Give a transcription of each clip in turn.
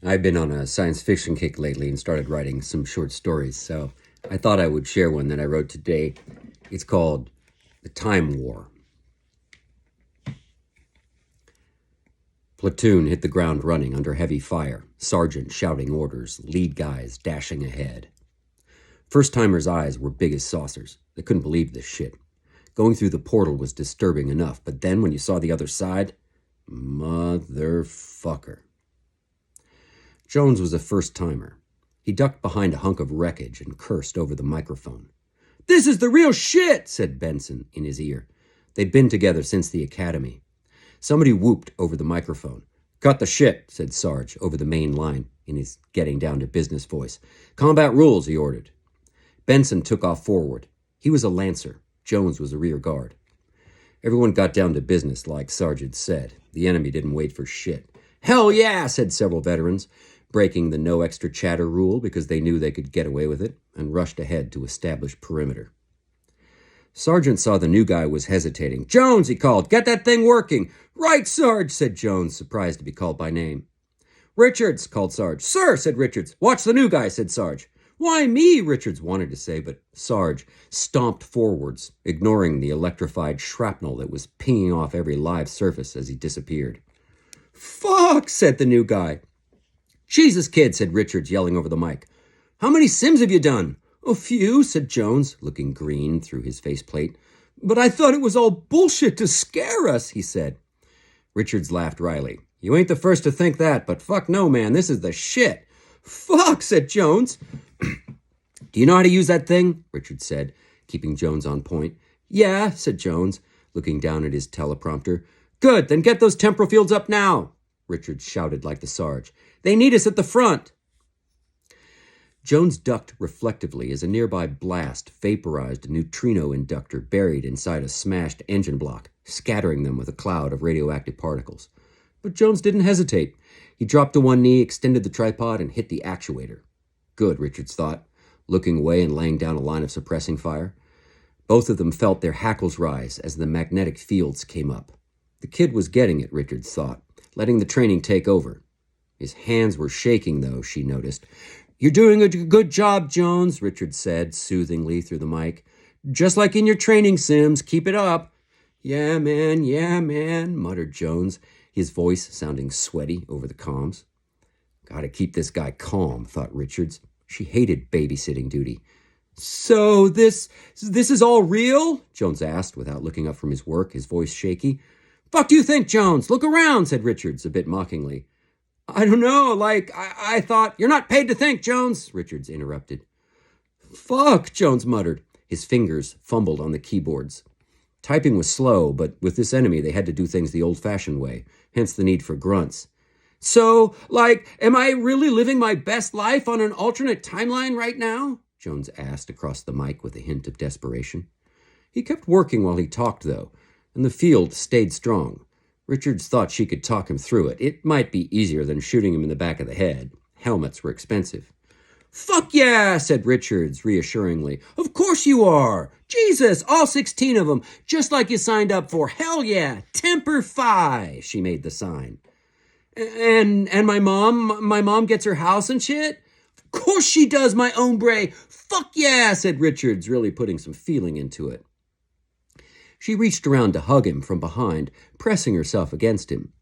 I've been on a science fiction kick lately and started writing some short stories, so I thought I would share one that I wrote today. It's called The Time War. Platoon hit the ground running under heavy fire, sergeant shouting orders, lead guys dashing ahead. First-timers' eyes were big as saucers. They couldn't believe this shit. Going through the portal was disturbing enough, but then when you saw the other side, motherfucker. Jones was a first-timer. He ducked behind a hunk of wreckage and cursed over the microphone. "This is the real shit," said Benson in his ear. They'd been together since the academy. Somebody whooped over the microphone. "Cut the shit," said Sarge over the main line in his getting-down-to-business voice. "Combat rules," he ordered. Benson took off forward. He was a lancer. Jones was a rear guard. Everyone got down to business, like Sarge had said. The enemy didn't wait for shit. "Hell yeah," said several veterans, breaking the no extra chatter rule because they knew they could get away with it, and rushed ahead to establish perimeter. Sergeant saw the new guy was hesitating. "Jones," he called, "get that thing working." "Right, Sarge," said Jones, surprised to be called by name. "Richards," called Sarge. "Sir," said Richards. "Watch the new guy," said Sarge. "Why me?" Richards wanted to say, but Sarge stomped forwards, ignoring the electrified shrapnel that was pinging off every live surface as he disappeared. "Fuck," said the new guy. "Jesus, kid," said Richards, yelling over the mic. "How many sims have you done?" "A few," said Jones, looking green through his faceplate. "But I thought it was all bullshit to scare us," he said. Richards laughed wryly. "You ain't the first to think that, but fuck no, man, this is the shit." "Fuck," said Jones. "Do you know how to use that thing?" Richards said, keeping Jones on point. "Yeah," said Jones, looking down at his teleprompter. "Good, then get those temporal fields up now," Richards shouted like the Sarge. "They need us at the front." Jones ducked reflectively as a nearby blast vaporized a neutrino inductor buried inside a smashed engine block, scattering them with a cloud of radioactive particles. But Jones didn't hesitate. He dropped to one knee, extended the tripod, and hit the actuator. Good, Richards thought, looking away and laying down a line of suppressing fire. Both of them felt their hackles rise as the magnetic fields came up. The kid was getting it, Richards thought, letting the training take over. His hands were shaking, though, she noticed. "You're doing a good job, Jones," Richards said soothingly through the mic. "Just like in your training sims. Keep it up." Yeah, man, muttered Jones, his voice sounding sweaty over the comms. Gotta keep this guy calm, thought Richards. She hated babysitting duty. "So this is all real?" Jones asked without looking up from his work, his voice shaky. "Fuck do you think, Jones? Look around," said Richards, a bit mockingly. "I don't know, I thought—" "You're not paid to think, Jones," Richards interrupted. "Fuck," Jones muttered. His fingers fumbled on the keyboards. Typing was slow, but with this enemy they had to do things the old-fashioned way, hence the need for grunts. "So, am I really living my best life on an alternate timeline right now?" Jones asked across the mic with a hint of desperation. He kept working while he talked, though, and the field stayed strong. Richards thought she could talk him through it. It might be easier than shooting him in the back of the head. Helmets were expensive. "Fuck yeah," said Richards reassuringly. "Of course you are. Jesus, all 16 of them, just like you signed up for. Hell yeah, Temper Phi," she made the sign. And my mom gets her house and shit?" "Of course she does, my hombre. Fuck yeah," said Richards, really putting some feeling into it. She reached around to hug him from behind, pressing herself against him.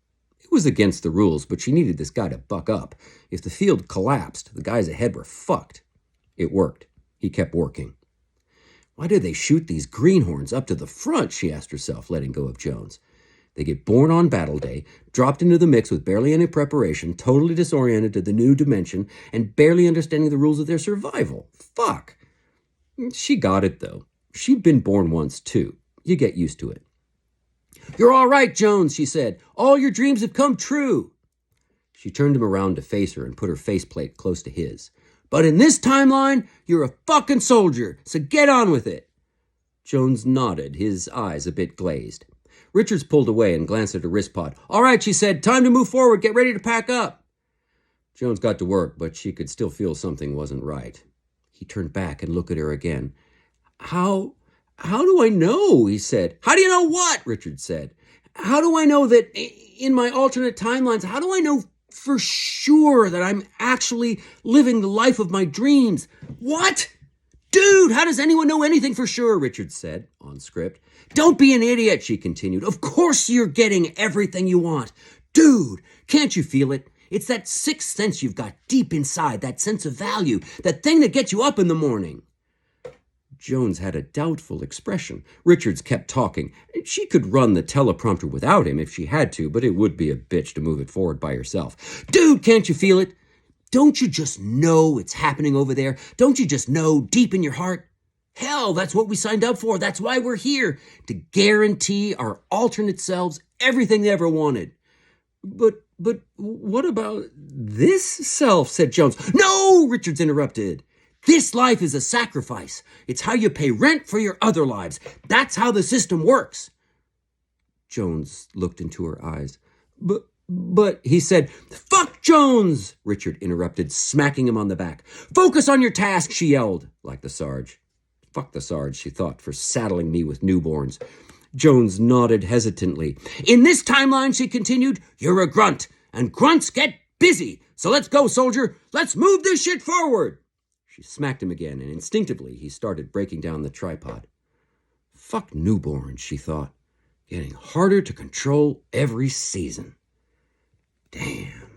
It was against the rules, but she needed this guy to buck up. If the field collapsed, the guys ahead were fucked. It worked. He kept working. Why did they shoot these greenhorns up to the front, she asked herself, letting go of Jones. They get born on battle day, dropped into the mix with barely any preparation, totally disoriented to the new dimension, and barely understanding the rules of their survival. Fuck. She got it, though. She'd been born once, too. You get used to it. "You're all right, Jones," she said. "All your dreams have come true." She turned him around to face her and put her faceplate close to his. "But in this timeline, you're a fucking soldier, so get on with it." Jones nodded, his eyes a bit glazed. Richards pulled away and glanced at her wristpod. "All right," she said. "Time to move forward. Get ready to pack up." Jones got to work, but she could still feel something wasn't right. He turned back and looked at her again. How do I know?" he said. "How do you know what?" Richard said. "How do I know that in my alternate timelines, how do I know for sure that I'm actually living the life of my dreams. What? Dude, how does anyone know anything for sure? Richard said, on script. Don't be an idiot, she continued. Of course you're getting everything you want. Dude, can't you feel it? It's that sixth sense you've got deep inside, that sense of value, that thing that gets you up in the morning. Jones had a doubtful expression. Richards kept talking. She could run the teleprompter without him if she had to, but it would be a bitch to move it forward by herself. Dude, can't you feel it? Don't you just know it's happening over there? Don't you just know deep in your heart? Hell, that's what we signed up for. That's why we're here, to guarantee our alternate selves everything they ever wanted. But what about this self, said Jones. No, Richards interrupted. This life is a sacrifice. It's how you pay rent for your other lives. That's how the system works. Jones looked into her eyes. But, he said. Fuck Jones, Richard interrupted, smacking him on the back. Focus on your task, she yelled, like the Sarge. Fuck the Sarge, she thought, for saddling me with newborns. Jones nodded hesitantly. In this timeline, she continued, you're a grunt, and grunts get busy. So let's go, soldier. Let's move this shit forward. She smacked him again, and instinctively he started breaking down the tripod. Fuck newborns, she thought, getting harder to control every season. Damn.